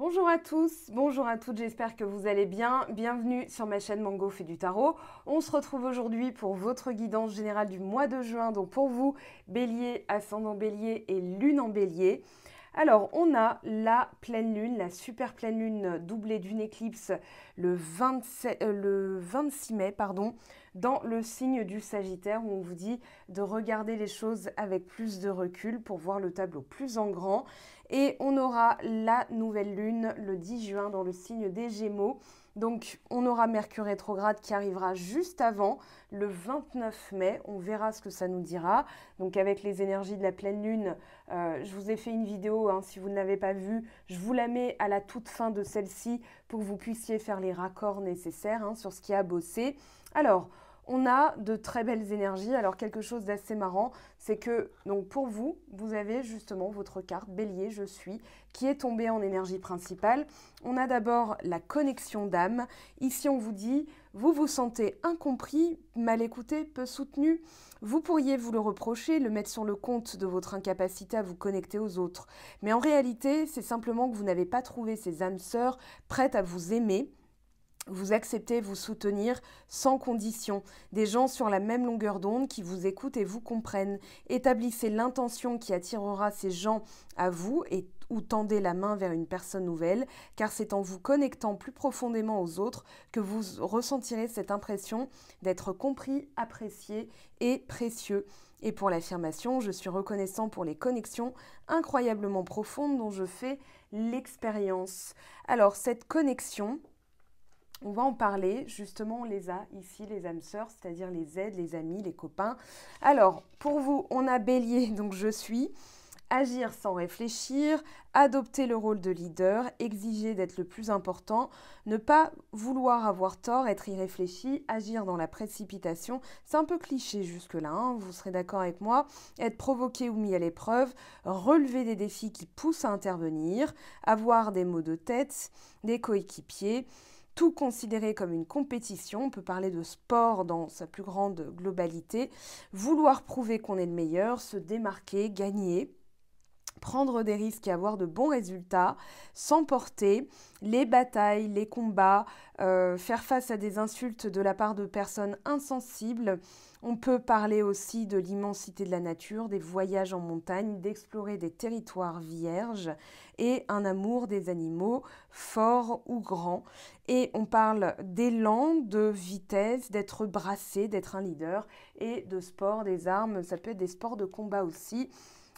Bonjour à tous, bonjour à toutes, j'espère que vous allez bien. Bienvenue sur ma chaîne Mango fait du tarot. On se retrouve aujourd'hui pour votre guidance générale du mois de juin. Donc pour vous, Bélier, ascendant Bélier et Lune en Bélier. Alors, on a la pleine lune, la super pleine lune doublée d'une éclipse le 26 mai, dans le signe du Sagittaire, où on vous dit de regarder les choses avec plus de recul pour voir le tableau plus en grand. Et on aura la nouvelle lune le 10 juin dans le signe des Gémeaux. Donc, on aura Mercure rétrograde qui arrivera juste avant, le 29 mai. On verra ce que ça nous dira. Donc, avec les énergies de la pleine lune, je vous ai fait une vidéo, si vous ne l'avez pas vue. Je vous la mets à la toute fin de celle-ci pour que vous puissiez faire les raccords nécessaires sur ce qui a bossé. Alors, on a de très belles énergies. Alors, quelque chose d'assez marrant, c'est que donc pour vous, vous avez justement votre carte Bélier, je suis, qui est tombée en énergie principale. On a d'abord la connexion d'âme. Ici, on vous dit, vous vous sentez incompris, mal écouté, peu soutenu. Vous pourriez vous le reprocher, le mettre sur le compte de votre incapacité à vous connecter aux autres. Mais en réalité, c'est simplement que vous n'avez pas trouvé ces âmes sœurs prêtes à vous aimer. Vous acceptez, vous soutenir sans condition. Des gens sur la même longueur d'onde qui vous écoutent et vous comprennent. Établissez l'intention qui attirera ces gens à vous ou tendez la main vers une personne nouvelle, car c'est en vous connectant plus profondément aux autres que vous ressentirez cette impression d'être compris, apprécié et précieux. Et pour l'affirmation, je suis reconnaissant pour les connexions incroyablement profondes dont je fais l'expérience. Alors, cette connexion, on va en parler, justement on les a ici, les âmes sœurs, c'est-à-dire les aides, les amis, les copains. Alors, pour vous, on a Bélier, donc je suis, agir sans réfléchir, adopter le rôle de leader, exiger d'être le plus important, ne pas vouloir avoir tort, être irréfléchi, agir dans la précipitation. C'est un peu cliché jusque-là, vous serez d'accord avec moi. Être provoqué ou mis à l'épreuve, relever des défis qui poussent à intervenir, avoir des maux de tête, des coéquipiers, tout considéré comme une compétition, on peut parler de sport dans sa plus grande globalité, vouloir prouver qu'on est le meilleur, se démarquer, gagner, prendre des risques et avoir de bons résultats, s'emporter, les batailles, les combats, faire face à des insultes de la part de personnes insensibles. On peut parler aussi de l'immensité de la nature, des voyages en montagne, d'explorer des territoires vierges et un amour des animaux, forts ou grands. Et on parle d'élan, de vitesse, d'être brassé, d'être un leader et de sport, des armes, ça peut être des sports de combat aussi.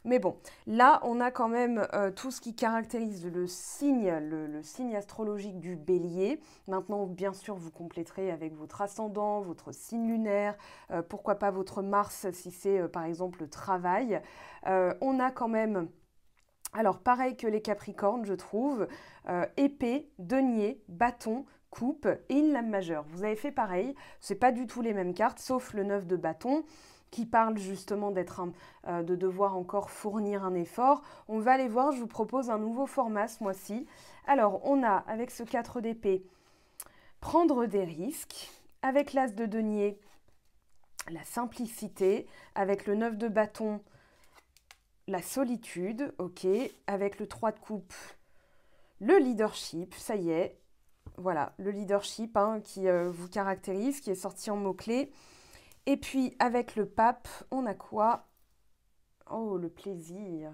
Mais bon, là, on a quand même tout ce qui caractérise le signe astrologique du Bélier. Maintenant, bien sûr, vous compléterez avec votre ascendant, votre signe lunaire, pourquoi pas votre Mars si c'est par exemple le travail. On a quand même, alors pareil que les Capricornes, je trouve, épée, denier, bâton, coupe et une lame majeure. Vous avez fait pareil, c'est pas du tout les mêmes cartes, sauf le 9 de bâton, qui parle justement de devoir encore fournir un effort. On va aller voir, je vous propose un nouveau format ce mois-ci. Alors, on a, avec ce 4 d'épée, prendre des risques. Avec l'as de denier, la simplicité. Avec le 9 de bâton, la solitude. Ok. Avec le 3 de coupe, le leadership. Ça y est. Voilà, le leadership qui vous caractérise, qui est sorti en mots-clés. Et puis, avec le pape, on a quoi? Oh, le plaisir.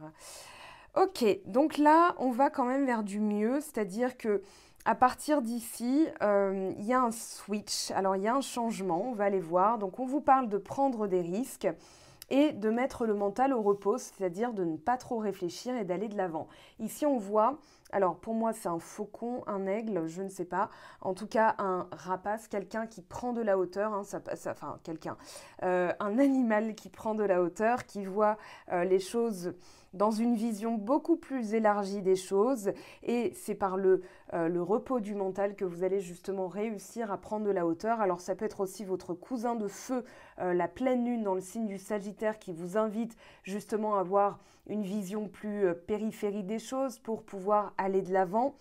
Ok, donc là, on va quand même vers du mieux, c'est-à-dire que à partir d'ici, il y a un switch, alors il y a un changement, on va aller voir. Donc, on vous parle de prendre des risques et de mettre le mental au repos, c'est-à-dire de ne pas trop réfléchir et d'aller de l'avant. Ici, on voit, alors pour moi, c'est un faucon, un aigle, je ne sais pas, en tout cas un rapace, quelqu'un qui prend de la hauteur, un animal qui prend de la hauteur, qui voit les choses dans une vision beaucoup plus élargie des choses, et c'est par le repos du mental que vous allez justement réussir à prendre de la hauteur. Alors ça peut être aussi votre cousin de feu, la pleine lune dans le signe du Sagittaire, qui vous invite justement à avoir une vision plus périphérique des choses pour pouvoir aller de l'avant.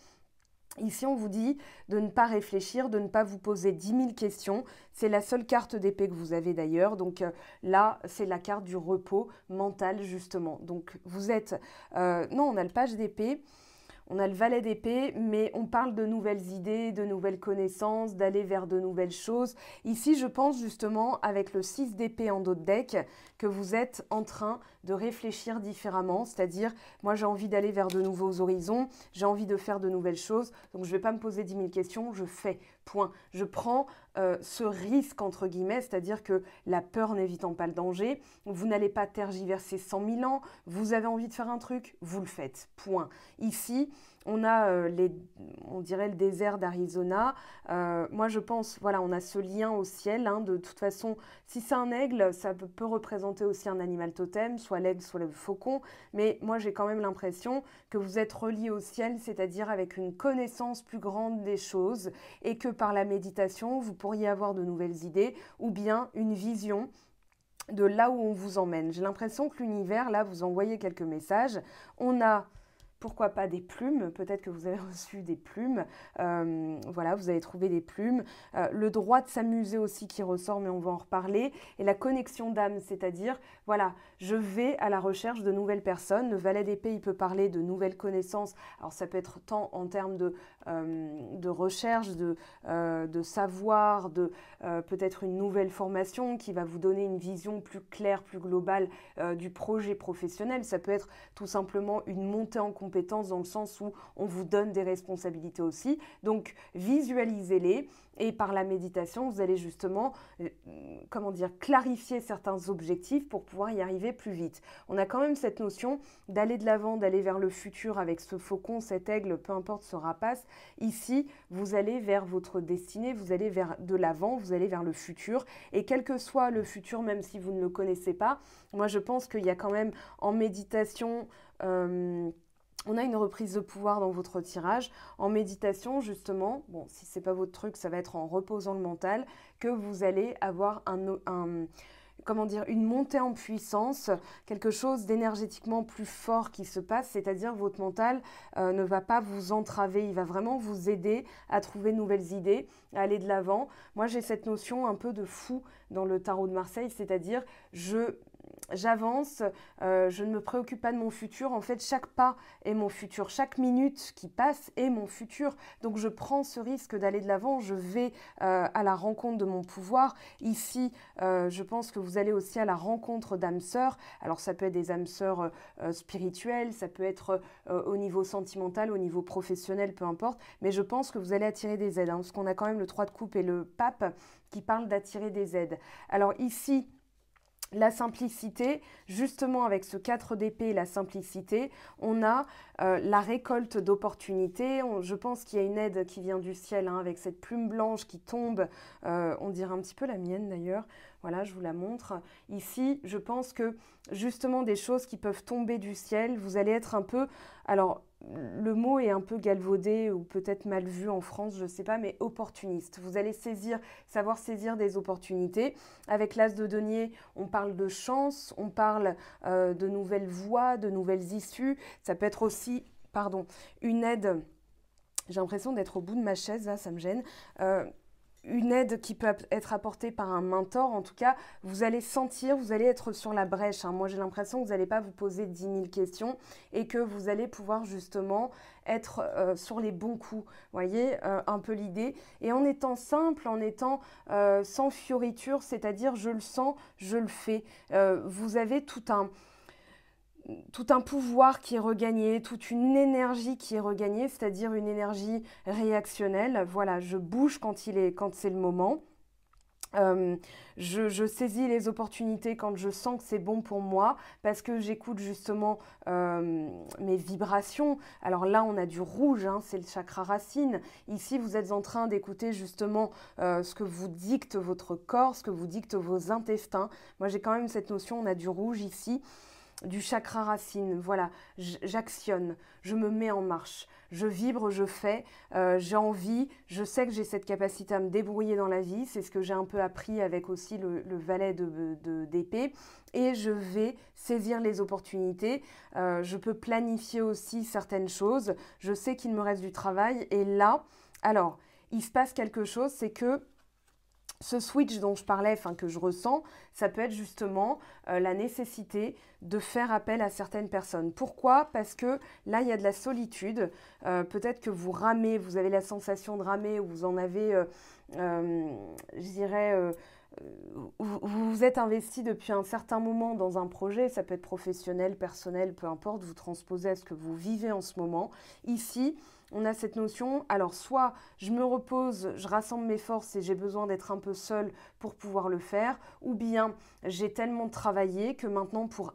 Ici, on vous dit de ne pas réfléchir, de ne pas vous poser 10 000 questions. C'est la seule carte d'épée que vous avez d'ailleurs. Donc là, c'est la carte du repos mental, justement. Donc vous êtes... non, on a le page d'épée. On a le valet d'épée, mais on parle de nouvelles idées, de nouvelles connaissances, d'aller vers de nouvelles choses. Ici, je pense justement, avec le 6 d'épée en dos de deck, que vous êtes en train de réfléchir différemment. C'est-à-dire, moi, j'ai envie d'aller vers de nouveaux horizons, j'ai envie de faire de nouvelles choses. Donc, je ne vais pas me poser 10 000 questions, je fais, point. Je prends ce risque, entre guillemets, c'est-à-dire que la peur n'évitant pas le danger, vous n'allez pas tergiverser 100 000 ans, vous avez envie de faire un truc, vous le faites, point. Ici, on a on dirait le désert d'Arizona. Moi, je pense, voilà, on a ce lien au ciel. Hein, de toute façon, si c'est un aigle, ça peut représenter aussi un animal totem, soit l'aigle, soit le faucon. Mais moi, j'ai quand même l'impression que vous êtes relié au ciel, c'est-à-dire avec une connaissance plus grande des choses et que par la méditation, vous pourriez avoir de nouvelles idées ou bien une vision de là où on vous emmène. J'ai l'impression que l'univers, là, vous envoyez quelques messages. On a... Pourquoi pas des plumes? Peut-être que vous avez reçu des plumes. Voilà, vous avez trouvé des plumes. Le droit de s'amuser aussi qui ressort, mais on va en reparler. Et la connexion d'âme, c'est-à-dire, voilà, je vais à la recherche de nouvelles personnes. Le valet d'épée, il peut parler de nouvelles connaissances. Alors, ça peut être tant en termes de recherche, de savoir, de peut-être une nouvelle formation qui va vous donner une vision plus claire, plus globale du projet professionnel. Ça peut être tout simplement une montée en compétence dans le sens où on vous donne des responsabilités aussi. Donc, visualisez-les et par la méditation, vous allez justement, comment dire, clarifier certains objectifs pour pouvoir y arriver plus vite. On a quand même cette notion d'aller de l'avant, d'aller vers le futur avec ce faucon, cet aigle, peu importe ce rapace. Ici, vous allez vers votre destinée, vous allez vers de l'avant, vous allez vers le futur. Et quel que soit le futur, même si vous ne le connaissez pas, moi je pense qu'il y a quand même en méditation... on a une reprise de pouvoir dans votre tirage. En méditation, justement, bon, si ce n'est pas votre truc, ça va être en reposant le mental, que vous allez avoir comment dire, une montée en puissance, quelque chose d'énergétiquement plus fort qui se passe, c'est-à-dire votre mental ne va pas vous entraver, il va vraiment vous aider à trouver de nouvelles idées, à aller de l'avant. Moi, j'ai cette notion un peu de fou dans le tarot de Marseille, c'est-à-dire j'avance, je ne me préoccupe pas de mon futur. En fait, chaque pas est mon futur. Chaque minute qui passe est mon futur. Donc, je prends ce risque d'aller de l'avant. Je vais à la rencontre de mon pouvoir. Ici, je pense que vous allez aussi à la rencontre d'âmes sœurs. Alors, ça peut être des âmes sœurs spirituelles, ça peut être au niveau sentimental, au niveau professionnel, peu importe. Mais je pense que vous allez attirer des aides, hein, parce qu'on a quand même le 3 de coupe et le pape qui parle d'attirer des aides. Alors ici, la simplicité, justement avec ce 4 d'épée, la simplicité, on a la récolte d'opportunités. Je pense qu'il y a une aide qui vient du ciel, hein, avec cette plume blanche qui tombe, on dirait un petit peu la mienne d'ailleurs. Voilà, je vous la montre. Ici, je pense que justement des choses qui peuvent tomber du ciel, vous allez être un peu... Alors, le mot est un peu galvaudé ou peut-être mal vu en France, je ne sais pas, mais opportuniste. Vous allez savoir saisir des opportunités. Avec l'as de denier, on parle de chance, on parle de nouvelles voies, de nouvelles issues. Ça peut être aussi, une aide. J'ai l'impression d'être au bout de ma chaise, là, ça me gêne. Une aide qui peut être apportée par un mentor. En tout cas, vous allez sentir, vous allez être sur la brèche. Hein. Moi, j'ai l'impression que vous n'allez pas vous poser 10 000 questions et que vous allez pouvoir justement être sur les bons coups. Vous voyez, un peu l'idée. Et en étant simple, en étant sans fioriture, c'est-à-dire je le sens, je le fais. Vous avez tout un pouvoir qui est regagné, toute une énergie qui est regagnée, c'est-à-dire une énergie réactionnelle. Voilà, je bouge quand c'est le moment. Je saisis les opportunités quand je sens que c'est bon pour moi parce que j'écoute justement mes vibrations. Alors là, on a du rouge, hein, c'est le chakra racine. Ici, vous êtes en train d'écouter justement ce que vous dicte votre corps, ce que vous dicte vos intestins. Moi, j'ai quand même cette notion, on a du rouge ici. Du chakra racine, voilà, j'actionne, je me mets en marche, je vibre, je fais, j'ai envie, je sais que j'ai cette capacité à me débrouiller dans la vie, c'est ce que j'ai un peu appris avec aussi le valet d'épée, et je vais saisir les opportunités, je peux planifier aussi certaines choses, je sais qu'il me reste du travail, et là, alors, il se passe quelque chose, c'est que ce switch dont je parlais, enfin que je ressens, ça peut être justement la nécessité de faire appel à certaines personnes. Pourquoi? Parce que là, il y a de la solitude. Peut-être que vous ramez, vous avez la sensation de ramer, ou vous en avez, je dirais, vous vous êtes investi depuis un certain moment dans un projet, ça peut être professionnel, personnel, peu importe, vous transposez à ce que vous vivez en ce moment. Ici, on a cette notion, alors soit je me repose, je rassemble mes forces et j'ai besoin d'être un peu seule pour pouvoir le faire, ou bien j'ai tellement travaillé que maintenant pour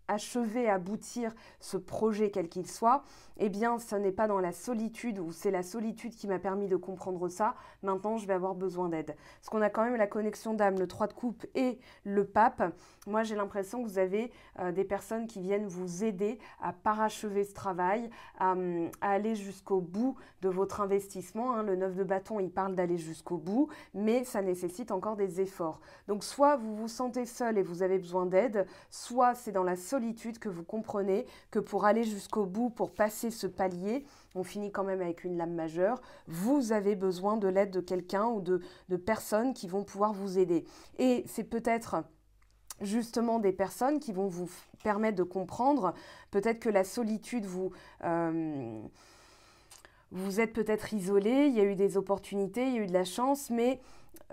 achever, aboutir ce projet quel qu'il soit, eh bien ce n'est pas dans la solitude ou c'est la solitude qui m'a permis de comprendre ça, maintenant je vais avoir besoin d'aide. Parce qu'on a quand même la connexion d'âme, le 3 de coupe et le pape. Moi j'ai l'impression que vous avez des personnes qui viennent vous aider à parachever ce travail, à aller jusqu'au bout de votre investissement. Hein. Le 9 de bâton, il parle d'aller jusqu'au bout, mais ça nécessite encore des efforts. Donc soit vous vous sentez seul et vous avez besoin d'aide, soit c'est dans la solitude que vous comprenez que pour aller jusqu'au bout, pour passer ce palier, on finit quand même avec une lame majeure, vous avez besoin de l'aide de quelqu'un ou de personnes qui vont pouvoir vous aider. Et c'est peut-être justement des personnes qui vont vous permettre de comprendre, peut-être que la solitude vous êtes peut-être isolé, il y a eu des opportunités, il y a eu de la chance, mais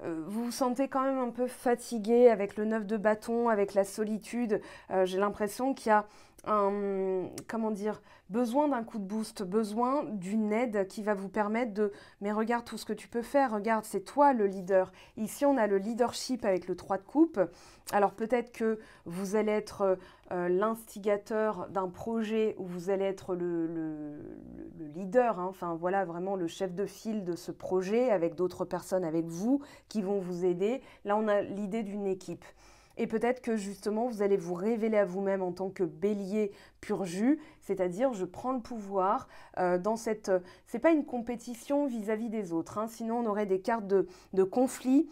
vous vous sentez quand même un peu fatigué avec le 9 de bâton, avec la solitude. J'ai l'impression qu'il y a comment dire, besoin d'un coup de boost, besoin d'une aide qui va vous permettre de, mais regarde tout ce que tu peux faire, regarde, c'est toi le leader. Ici, on a le leadership avec le 3 de coupe. Alors peut-être que vous allez être l'instigateur d'un projet où vous allez être le leader, hein, enfin voilà, vraiment le chef de file de ce projet avec d'autres personnes avec vous qui vont vous aider. Là, on a l'idée d'une équipe. Et peut-être que justement, vous allez vous révéler à vous-même en tant que bélier pur jus, c'est-à-dire je prends le pouvoir dans cette... C'est pas une compétition vis-à-vis des autres, hein, sinon on aurait des cartes de conflit.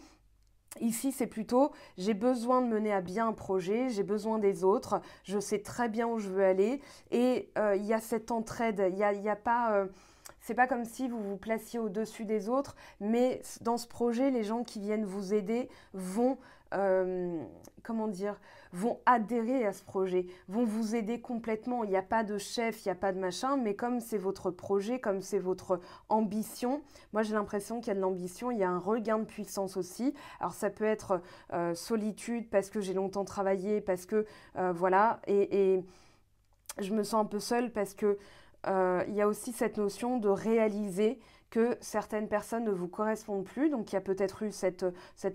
Ici, c'est plutôt, j'ai besoin de mener à bien un projet, j'ai besoin des autres, je sais très bien où je veux aller et il y a cette entraide, il y a pas... c'est pas comme si vous vous placiez au-dessus des autres, mais dans ce projet, les gens qui viennent vous aider vont, comment dire, vont adhérer à ce projet, vont vous aider complètement. Il n'y a pas de chef, il n'y a pas de machin, mais comme c'est votre projet, comme c'est votre ambition, moi j'ai l'impression qu'il y a de l'ambition, il y a un regain de puissance aussi. Alors ça peut être solitude parce que j'ai longtemps travaillé, parce que voilà, et je me sens un peu seule parce que il y a aussi cette notion de réaliser que certaines personnes ne vous correspondent plus. Donc il y a peut-être eu cette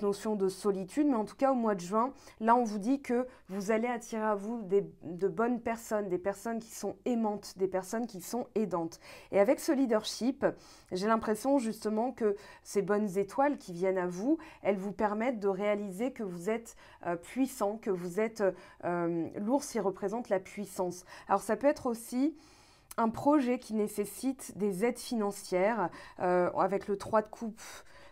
notion de solitude, mais en tout cas au mois de juin, là on vous dit que vous allez attirer à vous de bonnes personnes, des personnes qui sont aimantes, des personnes qui sont aidantes. Et avec ce leadership, j'ai l'impression justement que ces bonnes étoiles qui viennent à vous, elles vous permettent de réaliser que vous êtes puissant, que vous êtes... l'ours, il représente la puissance. Alors ça peut être aussi un projet qui nécessite des aides financières avec le 3 de coupe.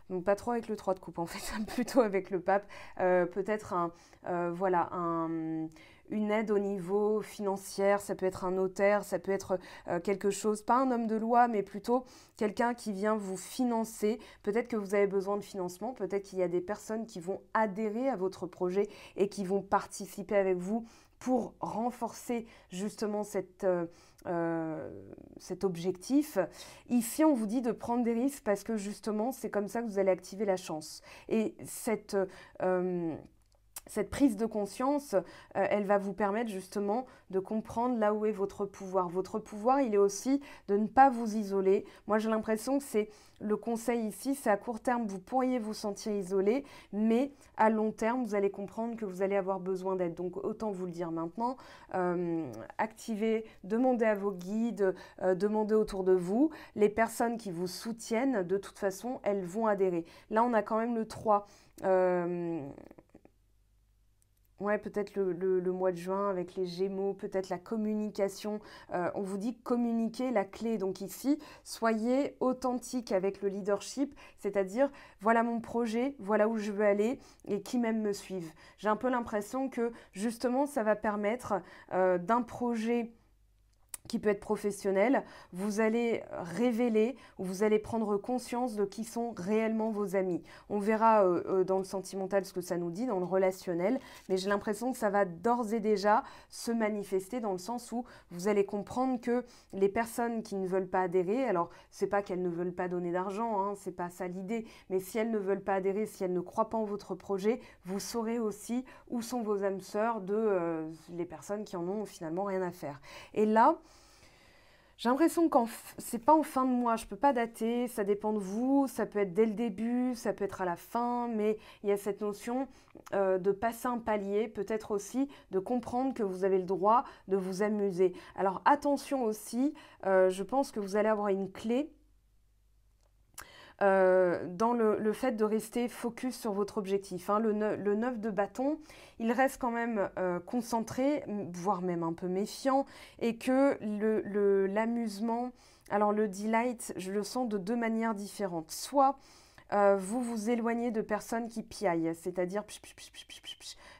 Donc pas trop avec le 3 de coupe en fait, plutôt avec le pape. Peut-être voilà, une aide au niveau financier, ça peut être un notaire, ça peut être quelque chose, pas un homme de loi, mais plutôt quelqu'un qui vient vous financer. Peut-être que vous avez besoin de financement, peut-être qu'il y a des personnes qui vont adhérer à votre projet et qui vont participer avec vous pour renforcer justement cet objectif. Ici, on vous dit de prendre des risques parce que justement, c'est comme ça que vous allez activer la chance. Et cette prise de conscience, elle va vous permettre justement de comprendre là où est votre pouvoir. Votre pouvoir, il est aussi de ne pas vous isoler. Moi, j'ai l'impression que c'est le conseil ici, c'est à court terme, vous pourriez vous sentir isolé, mais à long terme, vous allez comprendre que vous allez avoir besoin d'aide. Donc, autant vous le dire maintenant, activez, demandez à vos guides, demandez autour de vous. Les personnes qui vous soutiennent, de toute façon, elles vont adhérer. Là, on a quand même le 3. Ouais, peut-être le mois de juin avec les Gémeaux, peut-être la communication. On vous dit communiquer la clé. Donc ici, soyez authentique avec le leadership, c'est-à-dire voilà mon projet, voilà où je veux aller et qui même me suivent. J'ai un peu l'impression que justement, ça va permettre d'un projet qui peut être professionnel, vous allez révéler ou vous allez prendre conscience de qui sont réellement vos amis. On verra dans le sentimental ce que ça nous dit, dans le relationnel, mais j'ai l'impression que ça va d'ores et déjà se manifester dans le sens où vous allez comprendre que les personnes qui ne veulent pas adhérer, alors c'est pas qu'elles ne veulent pas donner d'argent, hein, c'est pas ça l'idée, mais si elles ne veulent pas adhérer, si elles ne croient pas en votre projet, vous saurez aussi où sont vos âmes sœurs de les personnes qui en ont finalement rien à faire. Et là, j'ai l'impression que c'est pas en fin de mois, je peux pas dater, ça dépend de vous, ça peut être dès le début, ça peut être à la fin, mais il y a cette notion de passer un palier, peut-être aussi de comprendre que vous avez le droit de vous amuser. Alors attention aussi, je pense que vous allez avoir une clé dans le fait de rester focus sur votre objectif. Hein. Le 9 de bâton, il reste quand même concentré, voire même un peu méfiant, et que l'amusement, alors le delight, je le sens de deux manières différentes. Soit vous vous éloignez de personnes qui piaillent, c'est-à-dire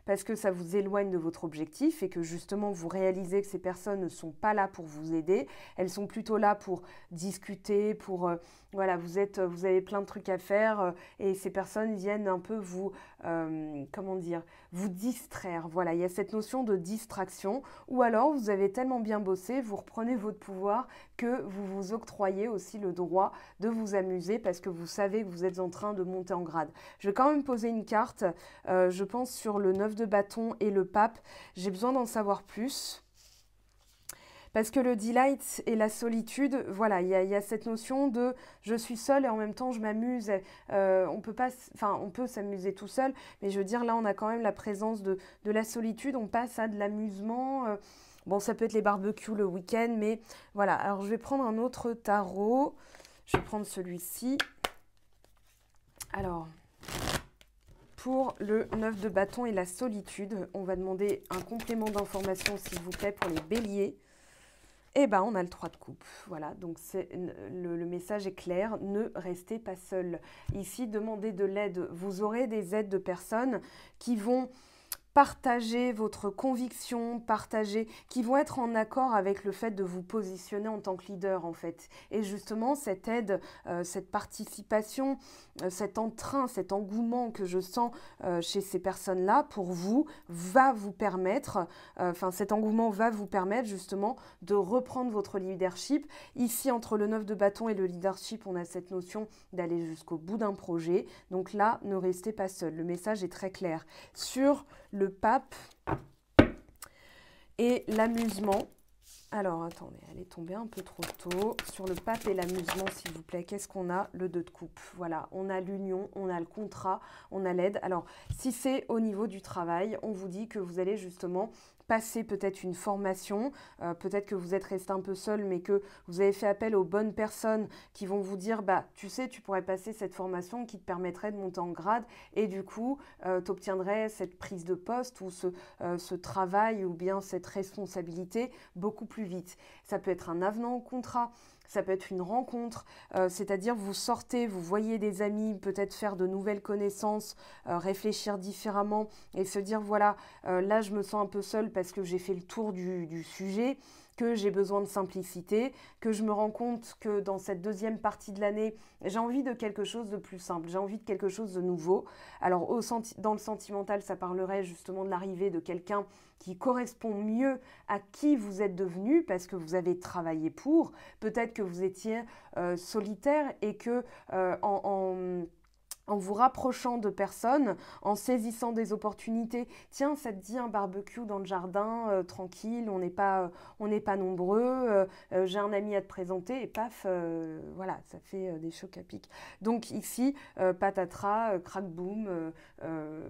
parce que ça vous éloigne de votre objectif et que justement vous réalisez que ces personnes ne sont pas là pour vous aider, elles sont plutôt là pour discuter, pour voilà, vous avez plein de trucs à faire et ces personnes viennent un peu vous, comment dire, vous distraire. Voilà, il y a cette notion de distraction ou alors vous avez tellement bien bossé, vous reprenez votre pouvoir que vous vous octroyez aussi le droit de vous amuser parce que vous savez que vous êtes en train de monter en grade. Je vais quand même poser une carte, je pense sur le 9 de bâton et le pape. J'ai besoin d'en savoir plus. Parce que le delight et la solitude, voilà, il y a cette notion de je suis seule et en même temps je m'amuse. On peut s'amuser tout seul, mais je veux dire, là on a quand même la présence de la solitude, on passe à de l'amusement. Bon, ça peut être les barbecues le week-end, mais voilà. Alors je vais prendre un autre tarot. Je vais prendre celui-ci. Alors, pour le 9 de bâton et la solitude, on va demander un complément d'information, s'il vous plaît, pour les béliers. Eh bien, on a le 3 de coupe. Voilà, donc le message est clair, ne restez pas seul. Ici, demandez de l'aide. Vous aurez des aides de personnes qui vont partager votre conviction, qui vont être en accord avec le fait de vous positionner en tant que leader en fait. Et justement, cette aide, cette participation, cet entrain, cet engouement que je sens chez ces personnes-là, pour vous, va vous permettre, cet engouement va vous permettre justement de reprendre votre leadership. Ici, entre le 9 de bâton et le leadership, on a cette notion d'aller jusqu'au bout d'un projet. Donc là, ne restez pas seul. Le message est très clair. Sur le pape et l'amusement. Alors, attendez, elle est tombée un peu trop tôt. Sur le pape et l'amusement, s'il vous plaît, qu'est-ce qu'on a? Le 2 de coupe. Voilà, on a l'union, on a le contrat, on a l'aide. Alors, si c'est au niveau du travail, on vous dit que vous allez justement passer peut-être une formation, peut-être que vous êtes resté un peu seul, mais que vous avez fait appel aux bonnes personnes qui vont vous dire, bah, tu sais, tu pourrais passer cette formation qui te permettrait de monter en grade et du coup, tu obtiendrais cette prise de poste ou ce travail ou bien cette responsabilité beaucoup plus vite. Ça peut être un avenant au contrat. Ça peut être une rencontre, c'est-à-dire vous sortez, vous voyez des amis, peut-être faire de nouvelles connaissances, réfléchir différemment et se dire voilà, là je me sens un peu seule parce que j'ai fait le tour du sujet, que j'ai besoin de simplicité, que je me rends compte que dans cette deuxième partie de l'année, j'ai envie de quelque chose de plus simple, j'ai envie de quelque chose de nouveau. Alors dans le sentimental, ça parlerait justement de l'arrivée de quelqu'un qui correspond mieux à qui vous êtes devenu parce que vous avez travaillé pour. Peut-être que vous étiez solitaire et que en vous rapprochant de personnes, en saisissant des opportunités. Tiens, ça te dit un barbecue dans le jardin, tranquille, on n'est pas nombreux, j'ai un ami à te présenter, et paf, voilà, ça fait des chocs à pic. Donc ici, patatras, crack boom,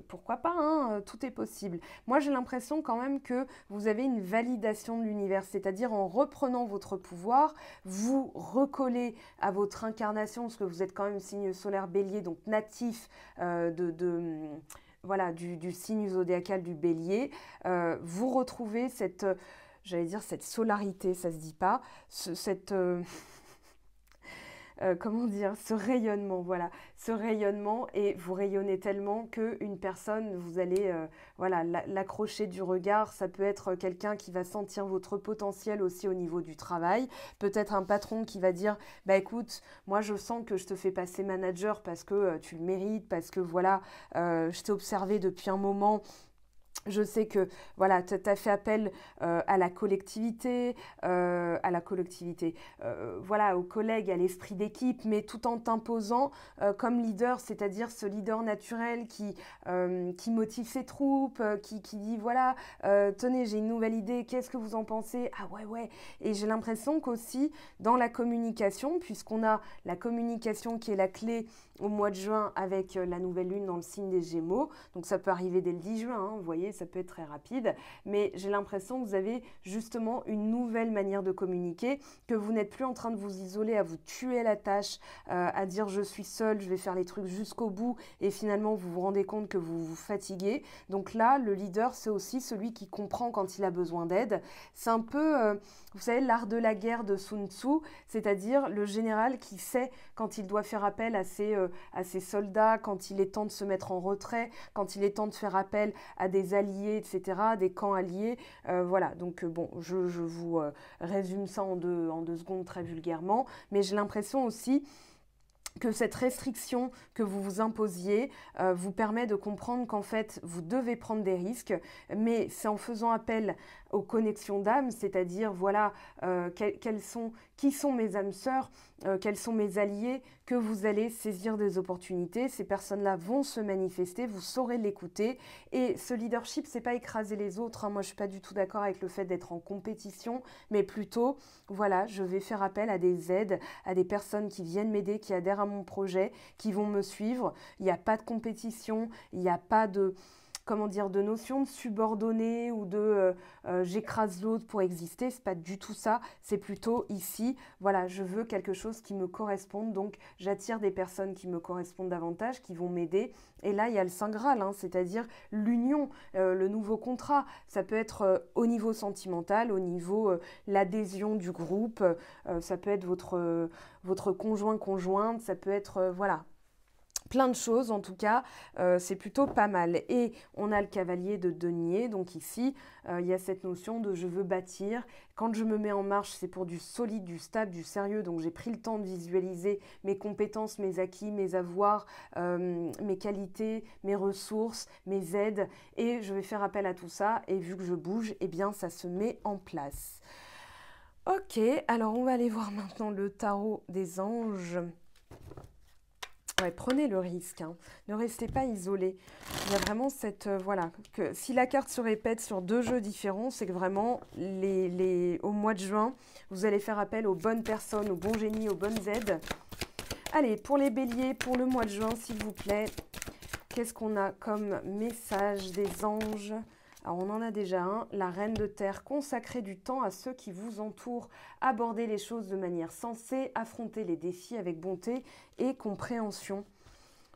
pourquoi pas, hein, tout est possible. Moi, j'ai l'impression quand même que vous avez une validation de l'univers, c'est-à-dire en reprenant votre pouvoir, vous recollez à votre incarnation, parce que vous êtes quand même signe solaire bélier, donc natif voilà, du signe zodiacal du bélier, vous retrouvez cette, j'allais dire cette solarité, ça se dit pas, comment dire, ce rayonnement, voilà, ce rayonnement, et vous rayonnez tellement qu'une personne, vous allez voilà, l'accrocher du regard. Ça peut être quelqu'un qui va sentir votre potentiel aussi au niveau du travail, peut-être un patron qui va dire, bah écoute, moi je sens que je te fais passer manager parce que tu le mérites, parce que voilà, je t'ai observé depuis un moment. Je sais que voilà, tu as fait appel à la collectivité, voilà, aux collègues, à l'esprit d'équipe, mais tout en t'imposant comme leader, c'est-à-dire ce leader naturel qui motive ses troupes, qui dit voilà, tenez, j'ai une nouvelle idée, qu'est-ce que vous en pensez? Ah ouais, ouais. Et j'ai l'impression qu'aussi dans la communication, puisqu'on a la communication qui est la clé au mois de juin avec la nouvelle lune dans le signe des Gémeaux, donc ça peut arriver dès le 10 juin, hein, vous voyez, ça peut être très rapide, mais j'ai l'impression que vous avez justement une nouvelle manière de communiquer, que vous n'êtes plus en train de vous isoler, à vous tuer la tâche, à dire je suis seul, je vais faire les trucs jusqu'au bout, et finalement vous vous rendez compte que vous vous fatiguez. Donc là, le leader, c'est aussi celui qui comprend quand il a besoin d'aide. C'est un peu, vous savez, l'art de la guerre de Sun Tzu, c'est-à-dire le général qui sait quand il doit faire appel à ses soldats, quand il est temps de se mettre en retrait, quand il est temps de faire appel à des alliés, etc., des camps alliés. Voilà, donc bon, je vous résume ça en deux secondes très vulgairement, mais j'ai l'impression aussi que cette restriction que vous vous imposiez vous permet de comprendre qu'en fait, vous devez prendre des risques, mais c'est en faisant appel aux connexions d'âme, c'est-à-dire, voilà, qui sont mes âmes sœurs, quels sont mes alliés, que vous allez saisir des opportunités. Ces personnes-là vont se manifester, vous saurez l'écouter. Et ce leadership, c'est pas écraser les autres, hein. Moi, je suis pas du tout d'accord avec le fait d'être en compétition, mais plutôt, voilà, je vais faire appel à des aides, à des personnes qui viennent m'aider, qui adhèrent à mon projet, qui vont me suivre. Il n'y a pas de compétition, il n'y a pas de, comment dire, de notion de subordonné ou de j'écrase l'autre pour exister. C'est pas du tout ça. C'est plutôt ici, voilà, je veux quelque chose qui me corresponde. Donc, j'attire des personnes qui me correspondent davantage, qui vont m'aider. Et là, il y a le Saint Graal, hein, c'est-à-dire l'union, le nouveau contrat. Ça peut être au niveau sentimental, au niveau l'adhésion du groupe. Ça peut être votre conjointe, ça peut être, voilà, plein de choses. En tout cas, c'est plutôt pas mal. Et on a le cavalier de denier, donc ici, il y a cette notion de je veux bâtir. Quand je me mets en marche, c'est pour du solide, du stable, du sérieux, donc j'ai pris le temps de visualiser mes compétences, mes acquis, mes avoirs, mes qualités, mes ressources, mes aides, et je vais faire appel à tout ça, et vu que je bouge, eh bien ça se met en place. Ok, alors on va aller voir maintenant le tarot des anges. Ouais, prenez le risque, hein. Ne restez pas isolé. Il y a vraiment cette... voilà, que si la carte se répète sur deux jeux différents, c'est que vraiment, au mois de juin, vous allez faire appel aux bonnes personnes, aux bons génies, aux bonnes aides. Allez, pour les béliers, pour le mois de juin, s'il vous plaît, qu'est-ce qu'on a comme message des anges ? Alors, on en a déjà un, la reine de terre, consacrez du temps à ceux qui vous entourent, abordez les choses de manière sensée, affrontez les défis avec bonté et compréhension.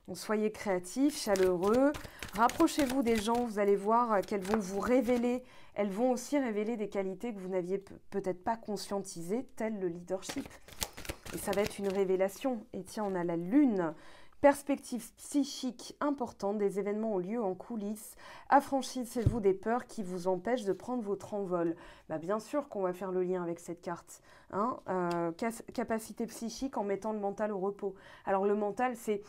Donc, soyez créatifs, chaleureux, rapprochez-vous des gens, vous allez voir qu'elles vont vous révéler, elles vont aussi révéler des qualités que vous n'aviez peut-être pas conscientisées, telles le leadership. Et ça va être une révélation. Et tiens, on a la lune. Perspective psychique importante, des événements ont lieu en coulisses. Affranchissez-vous des peurs qui vous empêchent de prendre votre envol. Bah, bien sûr qu'on va faire le lien avec cette carte. Hein, capacité psychique en mettant le mental au repos. Alors le mental, c'est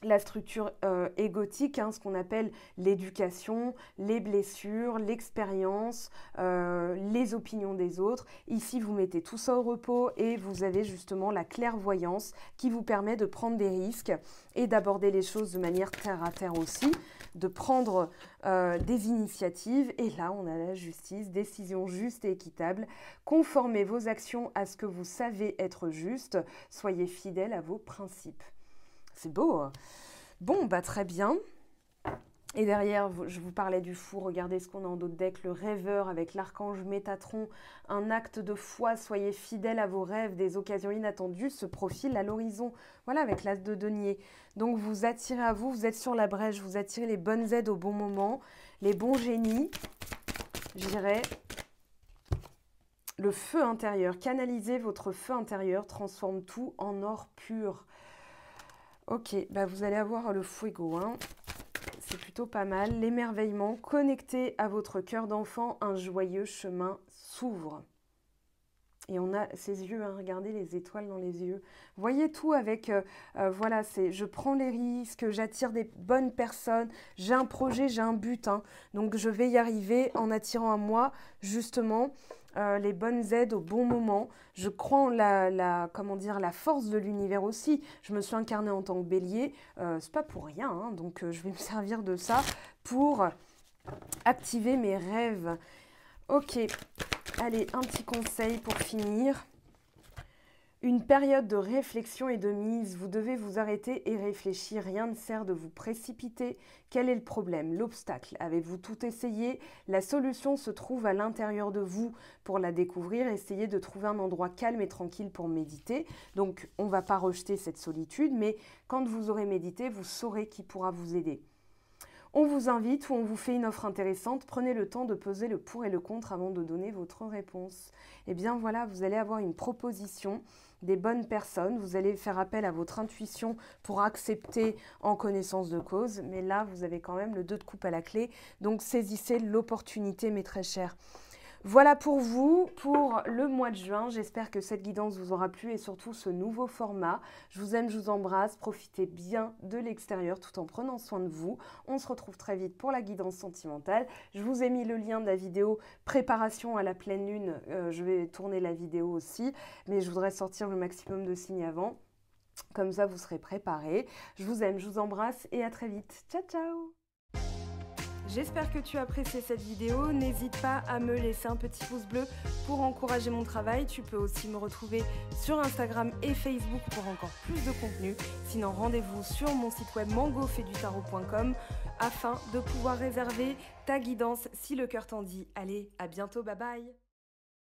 la structure égotique, hein, ce qu'on appelle l'éducation, les blessures, l'expérience, les opinions des autres. Ici, vous mettez tout ça au repos et vous avez justement la clairvoyance qui vous permet de prendre des risques et d'aborder les choses de manière terre à terre aussi, de prendre des initiatives. Et là, on a la justice, décision juste et équitable. Conformez vos actions à ce que vous savez être juste. Soyez fidèles à vos principes. C'est beau, hein. Bon, bah très bien. Et derrière, je vous parlais du fou, regardez ce qu'on a en dos de deck, le rêveur avec l'archange Métatron, un acte de foi, soyez fidèles à vos rêves, des occasions inattendues se profilent à l'horizon. Voilà, avec l'as de denier. Donc vous attirez à vous, vous êtes sur la brèche, vous attirez les bonnes aides au bon moment, les bons génies, je dirais. le feu intérieur. Canalisez votre feu intérieur, transforme tout en or pur. Ok, bah vous allez avoir le fuego, hein. C'est plutôt pas mal. L'émerveillement, connecté à votre cœur d'enfant, un joyeux chemin s'ouvre. Et on a ses yeux, hein, regardez les étoiles dans les yeux. Voyez tout avec, voilà, c'est je prends les risques, j'attire des bonnes personnes, j'ai un projet, j'ai un but, hein, donc je vais y arriver en attirant à moi justement les bonnes aides au bon moment. Je crois en comment dire, la force de l'univers aussi. Je me suis incarnée en tant que bélier, c'est pas pour rien, hein, donc je vais me servir de ça pour activer mes rêves. Ok, allez, un petit conseil pour finir. Une période de réflexion et de mise. Vous devez vous arrêter et réfléchir. Rien ne sert de vous précipiter. Quel est le problème, l'obstacle? Avez-vous tout essayé? La solution se trouve à l'intérieur de vous. Pour la découvrir, essayez de trouver un endroit calme et tranquille pour méditer. Donc, on ne va pas rejeter cette solitude, mais quand vous aurez médité, vous saurez qui pourra vous aider. On vous invite ou on vous fait une offre intéressante, prenez le temps de peser le pour et le contre avant de donner votre réponse. Et bien voilà, vous allez avoir une proposition des bonnes personnes, vous allez faire appel à votre intuition pour accepter en connaissance de cause, mais là vous avez quand même le 2 de coupe à la clé, donc saisissez l'opportunité mes très chers. Voilà pour vous, pour le mois de juin. J'espère que cette guidance vous aura plu et surtout ce nouveau format. Je vous aime, je vous embrasse. Profitez bien de l'extérieur tout en prenant soin de vous. On se retrouve très vite pour la guidance sentimentale. Je vous ai mis le lien de la vidéo préparation à la pleine lune. Je vais tourner la vidéo aussi, mais je voudrais sortir le maximum de signes avant. Comme ça, vous serez préparés. Je vous aime, je vous embrasse et à très vite. Ciao, ciao! J'espère que tu as apprécié cette vidéo. N'hésite pas à me laisser un petit pouce bleu pour encourager mon travail. Tu peux aussi me retrouver sur Instagram et Facebook pour encore plus de contenu. Sinon, rendez-vous sur mon site web mangofaidutarot.com afin de pouvoir réserver ta guidance si le cœur t'en dit. Allez, à bientôt, bye bye!